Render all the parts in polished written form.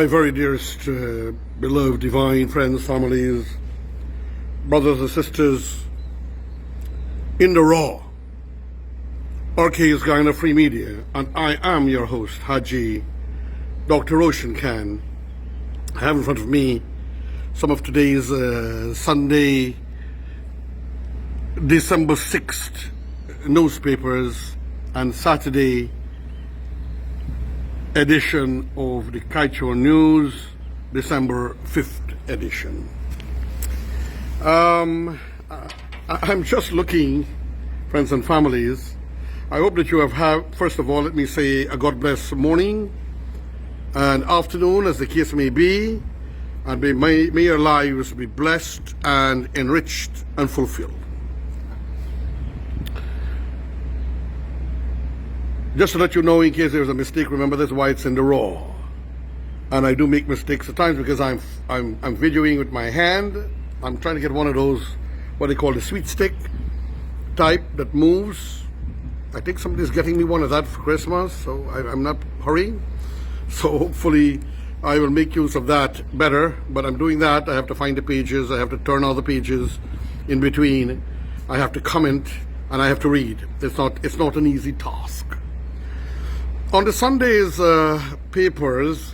My very dearest, beloved, divine friends, families, brothers and sisters in the RAWRKs Guyana Free Media, and I am your host, Haji Dr. Roshan Khan. I have in front of me some of today's Sunday, December 6th newspapers and Saturday edition of the Kaichor News, December 5th edition. I'm just looking, friends and families. I hope that you have had, first of all, let me say a God bless morning and afternoon, as the case may be, and may your lives be blessed and enriched and fulfilled. Just to let you know, in case there's a mistake, remember that's why it's in the raw. And I do make mistakes at times because I'm videoing with my hand. I'm trying to get one of those, what they call the sweet stick type that moves. I think somebody's getting me one of that for Christmas, so I'm not hurrying. So hopefully I will make use of that better. But I'm doing that. I have to find the pages. I have to turn all the pages in between. I have to comment and I have to read. It's not an easy task. On the Sunday's papers,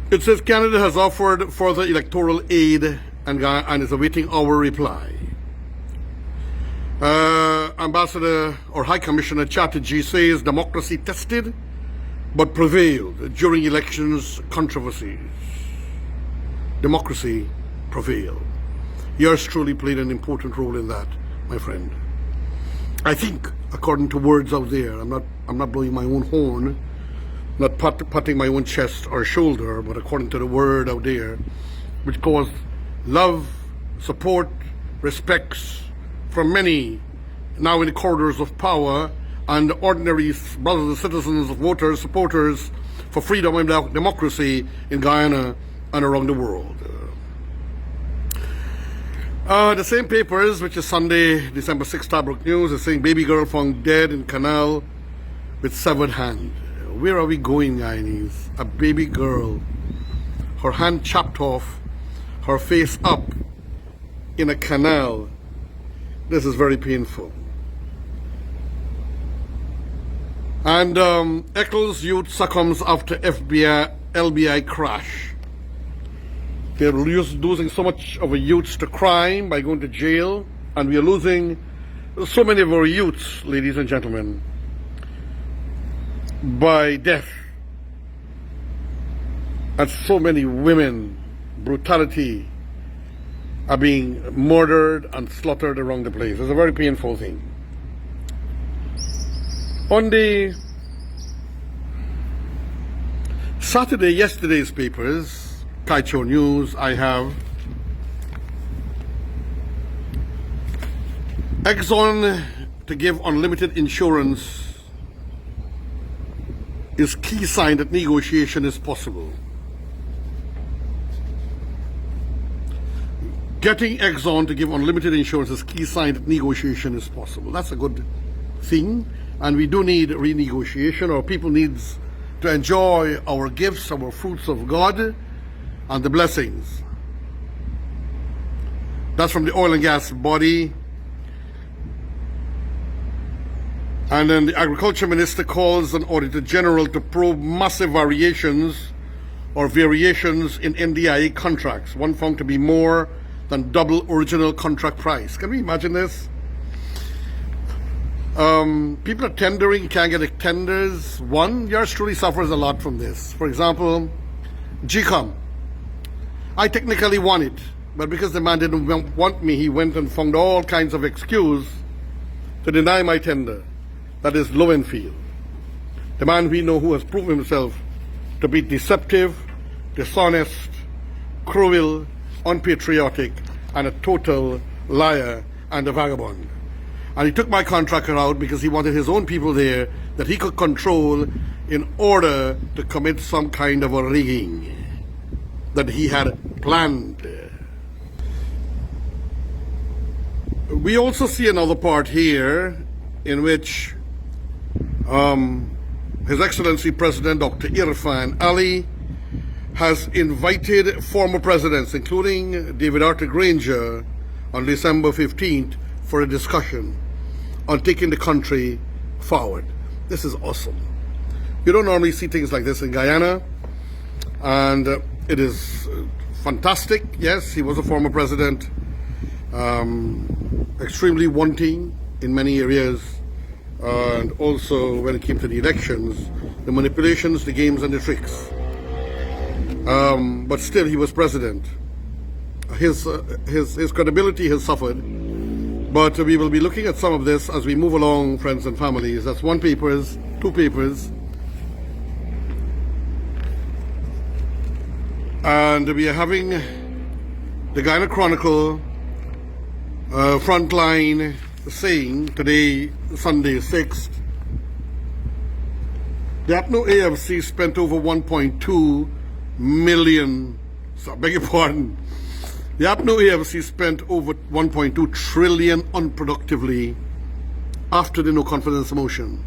it says Canada has offered further electoral aid and is awaiting our reply. Ambassador or High Commissioner Chatterjee says democracy tested but prevailed during elections controversies. Democracy prevailed. Yours truly played an important role in that, my friend. I think, according to words out there, I'm not blowing my own horn, not patting my own chest or shoulder, but according to the word out there, which caused love, support, respects from many now in the corridors of power and ordinary brothers and citizens, voters, supporters for freedom and democracy in Guyana and around the world. The same papers, which is Sunday, December 6th, Tabrook News, is saying baby girl found dead in canal with severed hand. Where are we going, Guyanese? A baby girl, her hand chopped off, her face up in a canal. This is very painful. And Eccles youth succumbs after LBI crash. They're losing so much of our youths to crime by going to jail, and we are losing so many of our youths, ladies and gentlemen, by death. And so many women, brutality, are being murdered and slaughtered around the place. It's a very painful thing. On the yesterday's papers, Kaichor News, I have Exxon to give unlimited insurance is key sign that negotiation is possible. Getting Exxon to give unlimited insurance is key sign that negotiation is possible. That's a good thing, and we do need renegotiation. Our people needs to enjoy our gifts, our fruits of God, and the blessings. That's from the oil and gas body. And then the agriculture minister calls on Auditor General to probe massive variations in NDIA contracts, one found to be more than double original contract price. Can we imagine this? People are tendering, can't get tenders. Yours truly suffers a lot from this. For example, GCOM. I technically won it, but because the man didn't want me, he went and found all kinds of excuse to deny my tender. That is Lowenfield. The man we know who has proven himself to be deceptive, dishonest, cruel, unpatriotic, and a total liar and a vagabond. And he took my contractor out because he wanted his own people there that he could control in order to commit some kind of a rigging that he had planned. We also see another part here in which His Excellency President Dr. Irfan Ali has invited former presidents, including David Arthur Granger, on December 15th for a discussion on taking the country forward. This is awesome. You don't normally see things like this in Guyana, and it is fantastic. Yes, he was a former president, extremely wanting in many areas, and also when it came to the elections, the manipulations, the games and the tricks. But still, he was president. His credibility has suffered, but we will be looking at some of this as we move along, friends and families. That's one papers, two papers, and we are having the Guyana Chronicle frontline saying today, Sunday 6th, the APNO AFC spent over 1.2 million, so I beg your pardon, the APNO AFC spent over 1.2 trillion unproductively after the no confidence motion.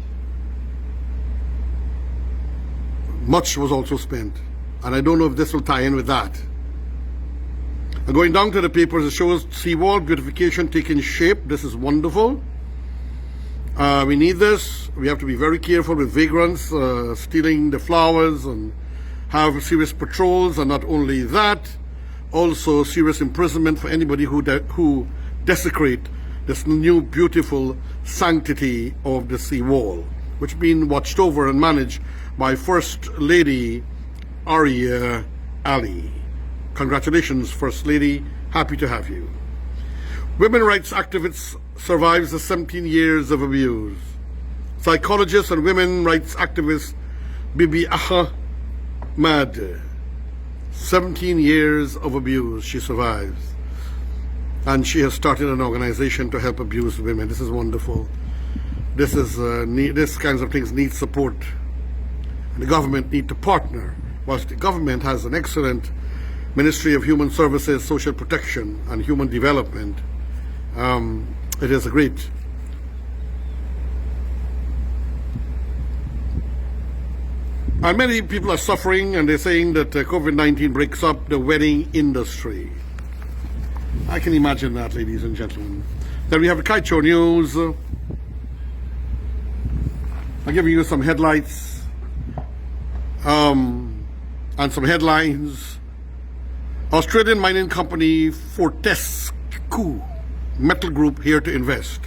Much was also spent, and I don't know if this will tie in with that. And going down to the papers, it shows seawall beautification taking shape. This is wonderful. We need this. We have to be very careful with vagrants stealing the flowers, and have serious patrols, and not only that, also serious imprisonment for anybody who desecrate this new beautiful sanctity of the seawall, which being watched over and managed by First Lady Aria Ali. Congratulations, First Lady. Happy to have you. Women rights activist survives the 17 years of abuse. Psychologist and women rights activist Bibi Ahmad, 17 years of abuse she survives. And she has started an organization to help abused women. This is wonderful. This is this kinds of things need support. And the government need to partner. Whilst the government has an excellent Ministry of Human Services, Social Protection and Human Development, it is a great and many people are suffering, and they're saying that COVID-19 breaks up the wedding industry. I can imagine that, ladies and gentlemen. Then we have the Kite Show News. I'll give you some headlights and some headlines. Australian mining company Fortescue Metal Group here to invest.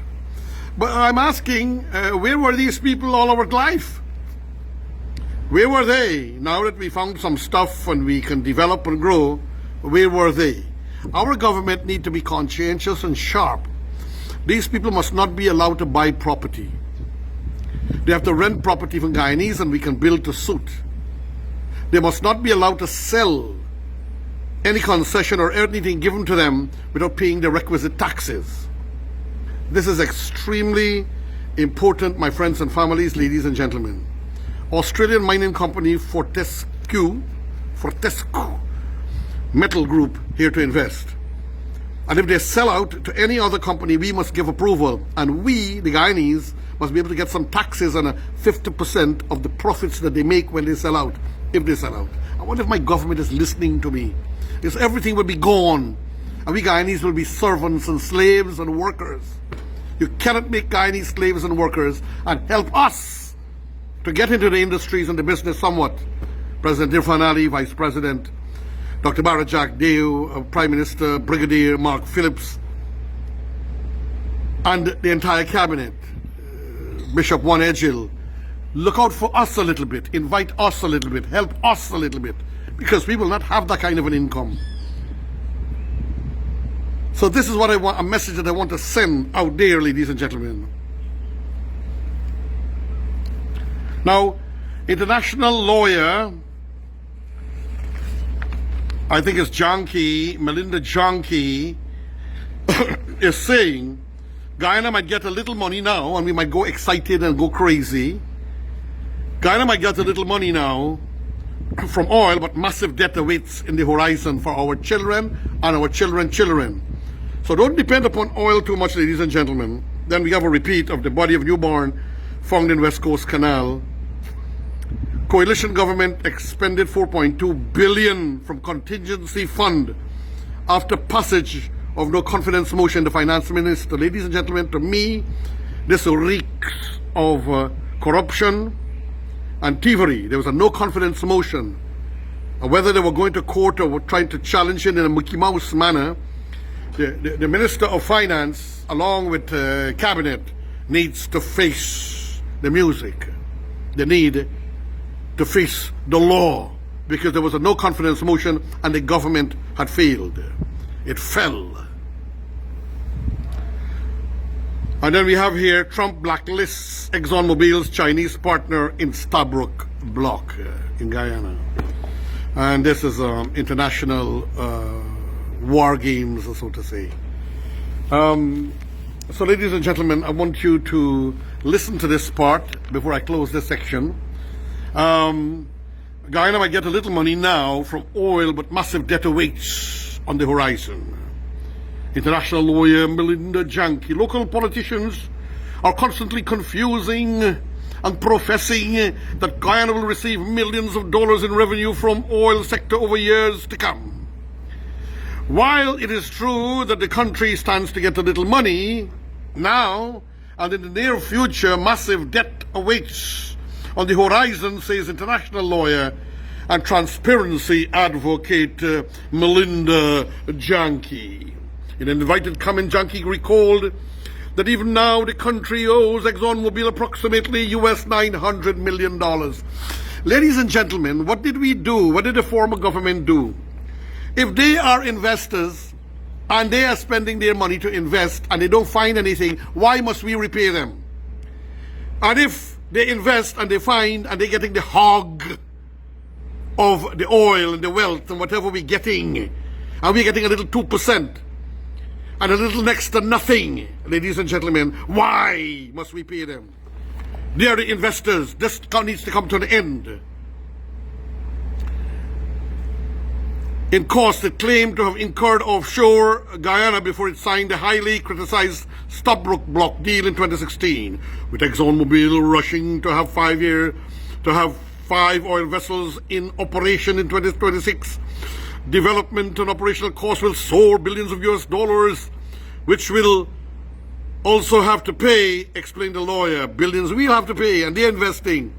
But I'm asking, where were these people all our life? Where were they? Now that we found some stuff and we can develop and grow, where were they? Our government need to be conscientious and sharp. These people must not be allowed to buy property. They have to rent property from Guyanese and we can build to suit. They must not be allowed to sell any concession or anything given to them without paying the requisite taxes. This is extremely important, my friends and families, ladies and gentlemen. Australian mining company Fortescue Metal Group here to invest. And if they sell out to any other company, we must give approval. And we, the Guyanese, must be able to get some taxes on 50% of the profits that they make when they sell out, if they sell out. I wonder if my government is listening to me. Because everything will be gone. And we Guyanese will be servants and slaves and workers. You cannot make Guyanese slaves and workers and help us to get into the industries and the business somewhat. President Irfan Ali, Vice President, Dr. Barajak Deo, Prime Minister, Brigadier Mark Phillips, and the entire cabinet, Bishop Juan Edgil, look out for us a little bit, invite us a little bit, help us a little bit, because we will not have that kind of an income. So this is what I want, a message that I want to send out there, ladies and gentlemen. Now, international lawyer, I think it's Janki, Melinda Janki, is saying Guyana might get a little money now and we might go excited and go crazy. Guyana might get a little money now from oil, but massive debt awaits in the horizon for our children and our children's children. So don't depend upon oil too much, ladies and gentlemen. Then we have a repeat of the body of newborn found in West Coast Canal. coalition government expended 4.2 billion from contingency fund after passage of no confidence motion. The finance minister, ladies and gentlemen, to me, this reeks of corruption and thievery. There was a no confidence motion. Whether they were going to court or were trying to challenge it in a Mickey Mouse manner, the Minister of Finance, along with Cabinet, needs to face the music. They need to face the law, because there was a no confidence motion and the government had failed. It fell. And then we have here Trump blacklists ExxonMobil's Chinese partner in Stabroek block in Guyana. And this is international war games, so to say. So ladies and gentlemen, I want you to listen to this part before I close this section. Guyana might get a little money now from oil, but massive debt awaits on the horizon. International lawyer Lawyer Janki. Local politicians are constantly confusing and professing that Guyana will receive millions of dollars in revenue from oil sector over years to come. While it is true that the country stands to get a little money now, and in the near future massive debt awaits on the horizon, says international lawyer and transparency advocate Lawyer Janki. In an invited comment, Janki recalled that even now the country owes ExxonMobil approximately US $900 million. Ladies and gentlemen, what did we do? What did the former government do? If they are investors and they are spending their money to invest and they don't find anything, why must we repay them? And if they invest and they find and they're getting the hog of the oil and the wealth and whatever we're getting, and we're getting a little 2%, and a little next to nothing, ladies and gentlemen, why must we pay them? They are the investors. This needs to come to an end. In cost, it claimed to have incurred offshore Guyana before it signed the highly criticized Stabroek block deal in 2016, with ExxonMobil rushing to have 5 oil vessels in operation in 2026. Development and operational costs will soar billions of US dollars, which will also have to pay, explained the lawyer. Billions we'll have to pay, and they're investing.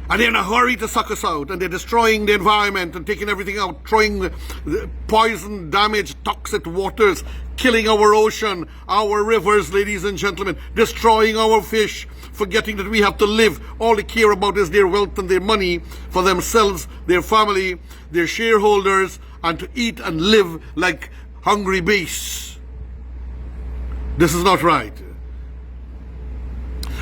And they're in a hurry to suck us out, and they're destroying the environment and taking everything out, throwing the poison, damaged, toxic waters, killing our ocean, our rivers, ladies and gentlemen, destroying our fish, forgetting that we have to live. All they care about is their wealth and their money for themselves, their family, their shareholders, and to eat and live like hungry beasts. This is not right.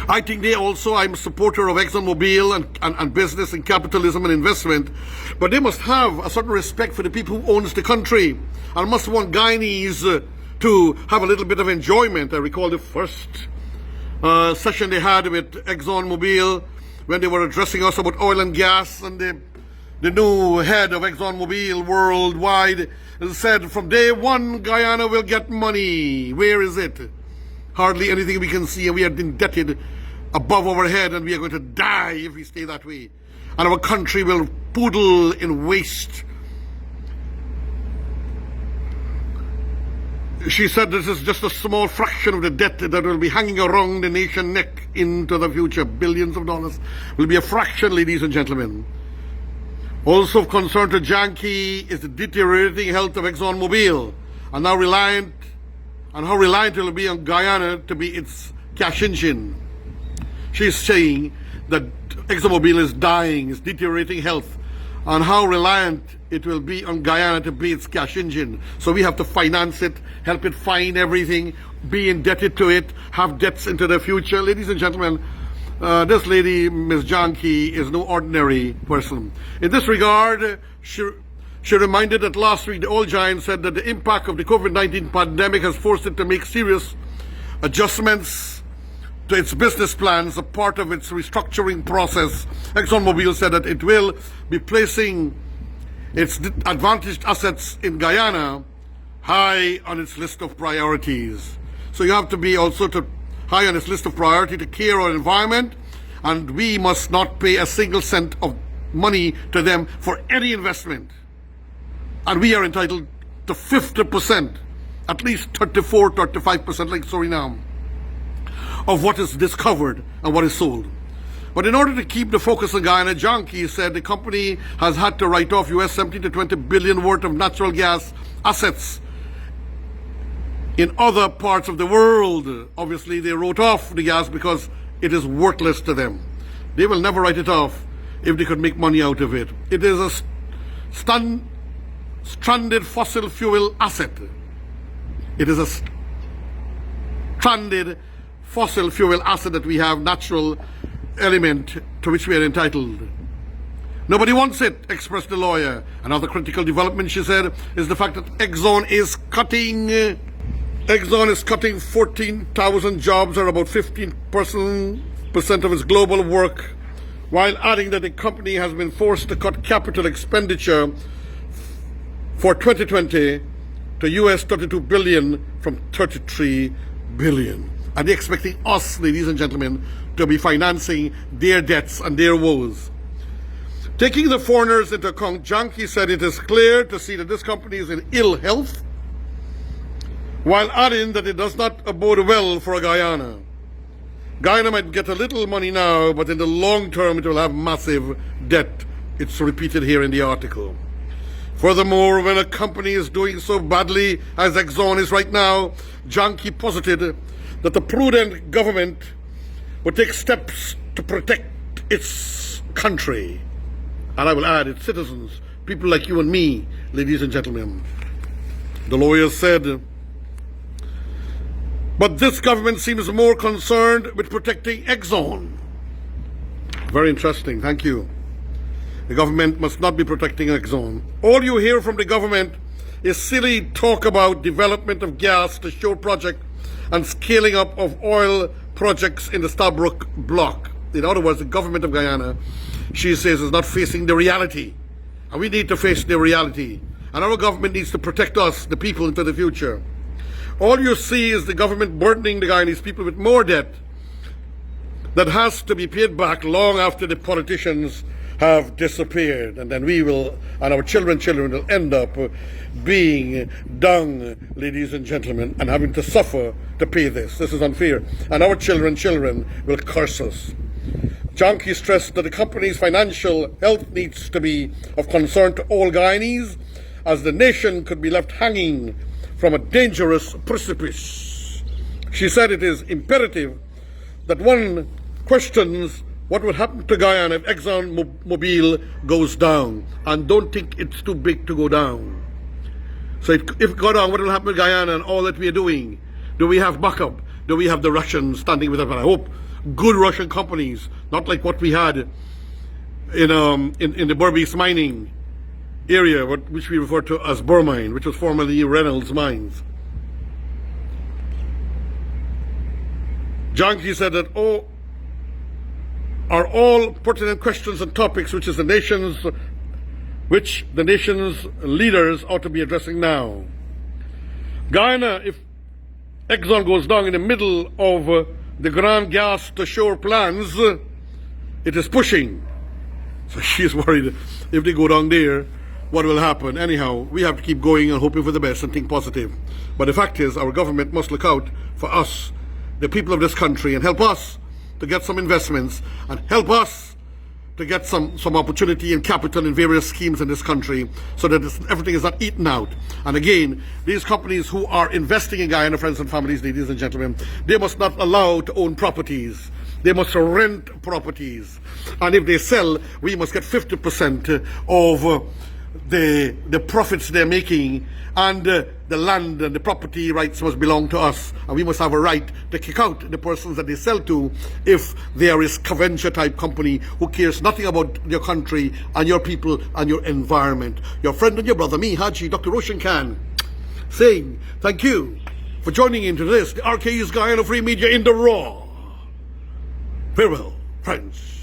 I think I'm a supporter of ExxonMobil and business and capitalism and investment, but they must have a certain respect for the people who owns the country and must want Guyanese to have a little bit of enjoyment. I recall the first session they had with ExxonMobil when they were addressing us about oil and gas, and the new head of ExxonMobil worldwide said, from day one, Guyana will get money. Where is it? Hardly anything we can see, and we are indebted above our head, and we are going to die if we stay that way. And our country will poodle in waste. She said this is just a small fraction of the debt that will be hanging around the nation neck into the future. Billions of dollars will be a fraction, ladies and gentlemen. Also of concern to Janki is the deteriorating health of ExxonMobil, and how reliant it will be on Guyana to be its cash engine. She's saying that ExxonMobil is dying, it's deteriorating health, and how reliant it will be on Guyana to be its cash engine. So we have to finance it, help it find everything, be indebted to it, have debts into the future. Ladies and gentlemen, this lady, Ms. Janki, is no ordinary person. In this regard, she reminded that last week the oil giant said that the impact of the COVID-19 pandemic has forced it to make serious adjustments to its business plans, a part of its restructuring process. ExxonMobil said that it will be placing its advantaged assets in Guyana high on its list of priorities. So you have to be also high on its list of priority to care our environment and we must not pay a single cent of money to them for any investment. And we are entitled to 50%, at least 34, 35% like Suriname, of what is discovered and what is sold. But in order to keep the focus on Guyana, Janki said the company has had to write off US 17 to 20 billion worth of natural gas assets in other parts of the world. Obviously, they wrote off the gas because it is worthless to them. They will never write it off if they could make money out of it. It is a stranded fossil fuel asset. It is a stranded fossil fuel asset that we have, natural element to which we are entitled. Nobody wants it, expressed the lawyer. Another critical development, she said, is the fact that Exxon is cutting 14,000 jobs, or about 15% of its global work, while adding that the company has been forced to cut capital expenditure for 2020 to US 32 billion from 33 billion. And they're expecting us, ladies and gentlemen, to be financing their debts and their woes. Taking the foreigners into account, Janki said it is clear to see that this company is in ill health, while adding that it does not bode well for Guyana. Guyana might get a little money now, but in the long term it will have massive debt. It's repeated here in the article. Furthermore, when a company is doing so badly as Exxon is right now, Janki posited that the prudent government would take steps to protect its country. And I will add, its citizens, people like you and me, ladies and gentlemen. The lawyer said, but this government seems more concerned with protecting Exxon. Very interesting, thank you. The government must not be protecting Exxon. All you hear from the government is silly talk about development of gas to shore project and scaling up of oil projects in the Stabroek block. In other words, the government of Guyana, she says, is not facing the reality. And we need to face the reality. And our government needs to protect us, the people, into the future. All you see is the government burdening the Guyanese people with more debt that has to be paid back long after the politicians have disappeared. And then we will, and our children will end up being dung, ladies and gentlemen, and having to suffer to pay this. This is unfair. And our children will curse us. Janki stressed that the company's financial health needs to be of concern to all Guyanese, as the nation could be left hanging from a dangerous precipice. She said it is imperative that one questions what would happen to Guyana if ExxonMobil goes down, and don't think it's too big to go down. So if it go down, what will happen to Guyana and all that we are doing? Do we have backup? Do we have the Russians standing with us? And I hope good Russian companies, not like what we had in the Berbice mining area, which we refer to as Burmine, which was formerly Reynolds Mines. Janki said that are all pertinent questions and topics which the nation's leaders ought to be addressing now. Guyana, if Exxon goes down in the middle of the Grand Gas to Shore plans, it is pushing. So she's worried if they go down there, what will happen? Anyhow, we have to keep going and hoping for the best and think positive. But the fact is, our government must look out for us, the people of this country, and help us to get some investments and help us to get some opportunity and capital in various schemes in this country, so that everything is not eaten out. And again, these companies who are investing in Guyana, friends and families, ladies and gentlemen, they must not allow to own properties. They must rent properties. And if they sell, we must get 50% of the profits they're making, and the land and the property rights must belong to us, and we must have a right to kick out the persons that they sell to if there is Scavenger type company who cares nothing about your country and your people and your environment. Your friend and your brother, me, Haji, Dr. Roshan Khan, saying thank you for joining into this, the RK's Guyana Free Media in the Raw. Farewell, friends.